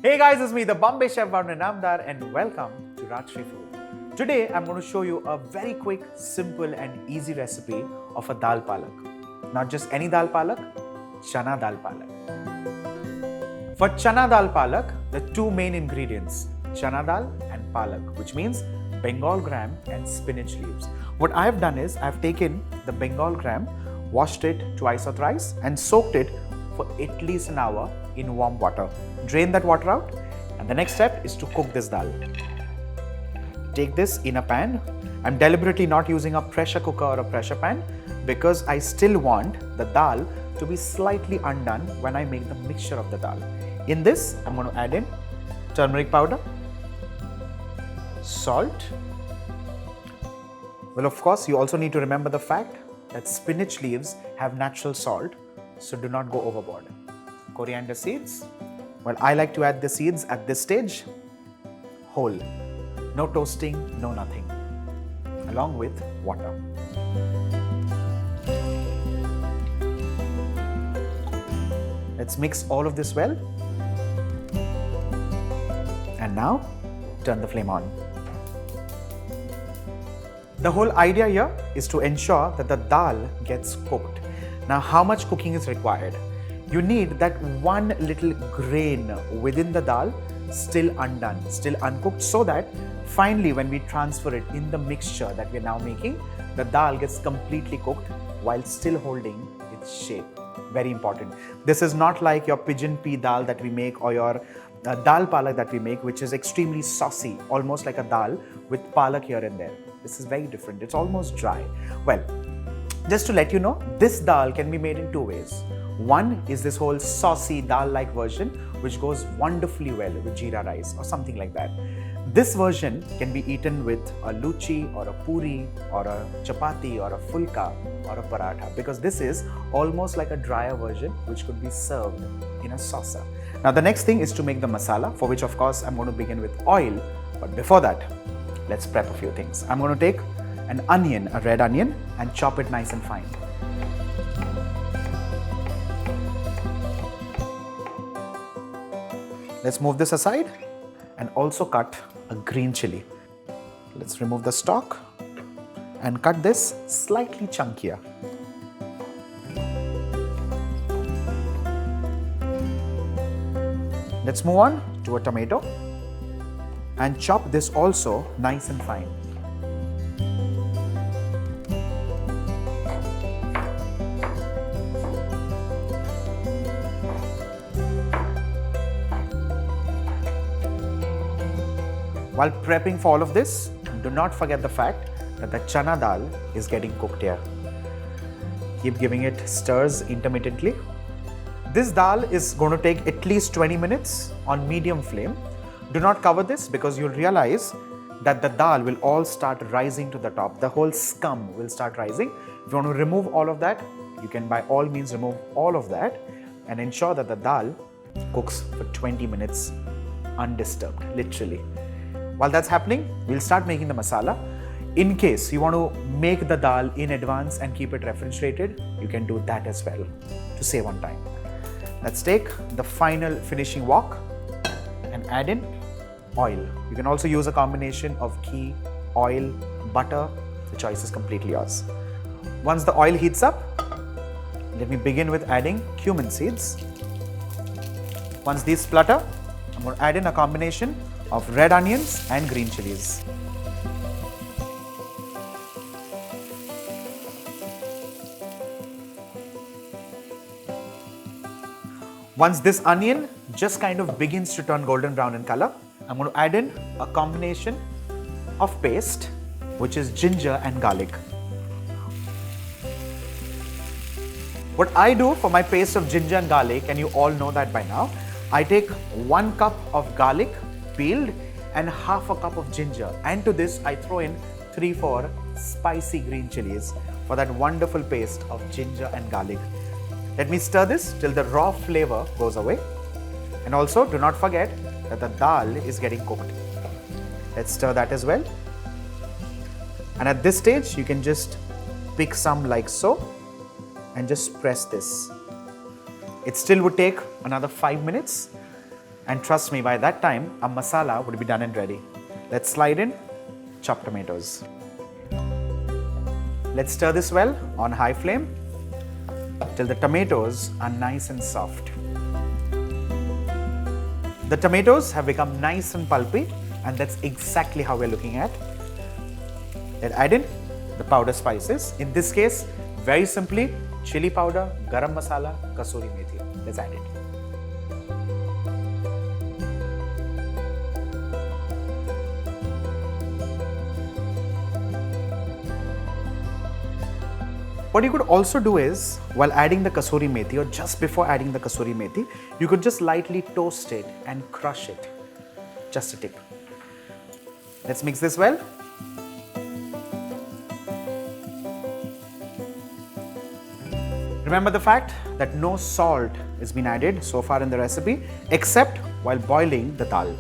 Hey guys, it's me, the Bombay Chef Varun Inamdar, and welcome to Rajshri Food. Today, I'm going to show you a very quick, simple and easy recipe of a Dal Palak. Not just any Dal Palak, Chana Dal Palak. For Chana Dal Palak, the two main ingredients, Chana Dal and Palak, which means Bengal Gram and Spinach Leaves. What I have done is, I've taken the Bengal Gram, washed it twice or thrice and soaked it for at least an hour in warm water. Drain that water out, and the next step is to cook this dal. Take this in a pan. I'm deliberately not using a pressure cooker or a pressure pan because I still want the dal to be slightly undone when I make the mixture of the dal. In this, I'm going to add in turmeric powder, salt. Well, of course, you also need to remember the fact that spinach leaves have natural salt, so do not go overboard. Coriander seeds. Well, I like to add the seeds at this stage whole. No toasting, no nothing. Along with water. Let's mix all of this well. And now, turn the flame on. The whole idea here is to ensure that the dal gets cooked. Now, how much cooking is required? You need that one little grain within the dal still undone, still uncooked, so that finally when we transfer it in the mixture that we're now making, the dal gets completely cooked while still holding its shape. Very important. This is not like your pigeon pea dal that we make or your dal palak that we make, which is extremely saucy, almost like a dal with palak here and there. This is very different. It's almost dry. Well, just to let you know, this dal can be made in two ways. One is this whole saucy dal-like version, which goes wonderfully well with jeera rice or something like that. This version can be eaten with a luchi or a puri or a chapati or a fulka or a paratha, because this is almost like a drier version which could be served in a saucer. Now the next thing is to make the masala, for which of course I'm going to begin with oil. But before that, let's prep a few things. I'm going to take an onion, a red onion, and chop it nice and fine. Let's move this aside and also cut a green chilli. Let's remove the stalk and cut this slightly chunkier. Let's move on to a tomato and chop this also nice and fine. While prepping for all of this, do not forget the fact that the chana dal is getting cooked here. Keep giving it stirs intermittently. This dal is going to take at least 20 minutes on medium flame. Do not cover this because you'll realize that the dal will all start rising to the top. The whole scum will start rising. If you want to remove all of that, you can by all means remove all of that and ensure that the dal cooks for 20 minutes undisturbed, literally. While that's happening, we'll start making the masala. In case you want to make the dal in advance and keep it refrigerated, you can do that as well to save on time. Let's take the final finishing wok and add in oil. You can also use a combination of ghee, oil, butter. The choice is completely yours. Once the oil heats up, let me begin with adding cumin seeds. Once these splutter, I'm going to add in a combination of red onions and green chillies. Once this onion just kind of begins to turn golden brown in color, I'm going to add in a combination of paste, which is ginger and garlic. What I do for my paste of ginger and garlic, and you all know that by now, I take 1 cup of garlic peeled and half a cup of ginger, and to this I throw in 3-4 spicy green chilies for that wonderful paste of ginger and garlic. Let me stir this till the raw flavor goes away, and also do not forget that the dal is getting cooked. Let's stir that as well, and at this stage you can just pick some like so and just press this. It still would take another 5 minutes. And trust me, by that time, our masala would be done and ready. Let's slide in chopped tomatoes. Let's stir this well on high flame till the tomatoes are nice and soft. The tomatoes have become nice and pulpy, and that's exactly how we're looking at. Then add in the powder spices. In this case, very simply, chili powder, garam masala, kasuri methi. Let's add it. What you could also do is, while adding the kasuri methi or just before adding the kasuri methi, you could just lightly toast it and crush it. Just a tip. Let's mix this well. Remember the fact that no salt has been added so far in the recipe except while boiling the dal.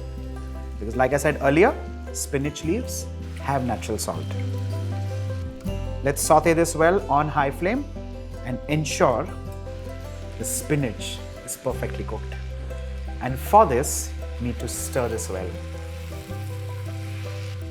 Because like I said earlier, spinach leaves have natural salt. Let's saute this well on high flame and ensure the spinach is perfectly cooked. And for this, you need to stir this well.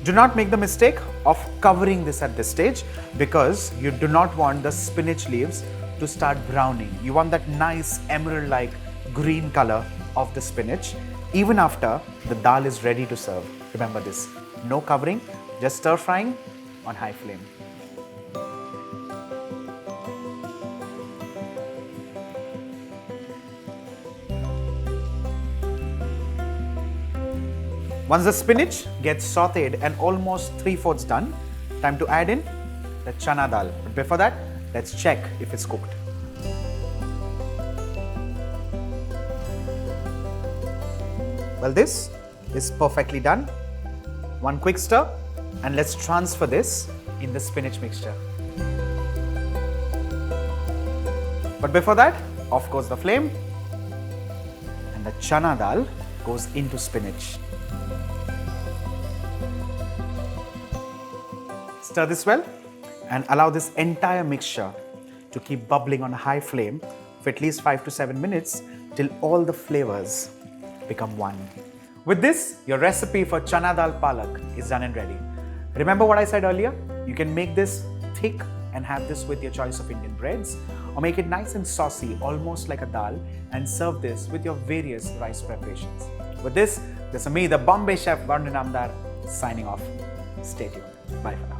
Do not make the mistake of covering this at this stage because you do not want the spinach leaves to start browning. You want that nice emerald-like green color of the spinach even after the dal is ready to serve. Remember this, no covering, just stir frying on high flame. Once the spinach gets sauteed and almost 3/4 done, time to add in the chana dal. But before that, let's check if it's cooked. Well, this is perfectly done. One quick stir and let's transfer this in the spinach mixture. But before that, off goes the flame and the chana dal goes into spinach. Stir this well and allow this entire mixture to keep bubbling on a high flame for at least 5 to 7 minutes till all the flavors become one. With this, your recipe for Chana Dal Palak is done and ready. Remember what I said earlier? You can make this thick and have this with your choice of Indian breads, or make it nice and saucy, almost like a dal, and serve this with your various rice preparations. With this is me, the Bombay chef Varun Inamdar, signing off. Stay tuned. Bye for now.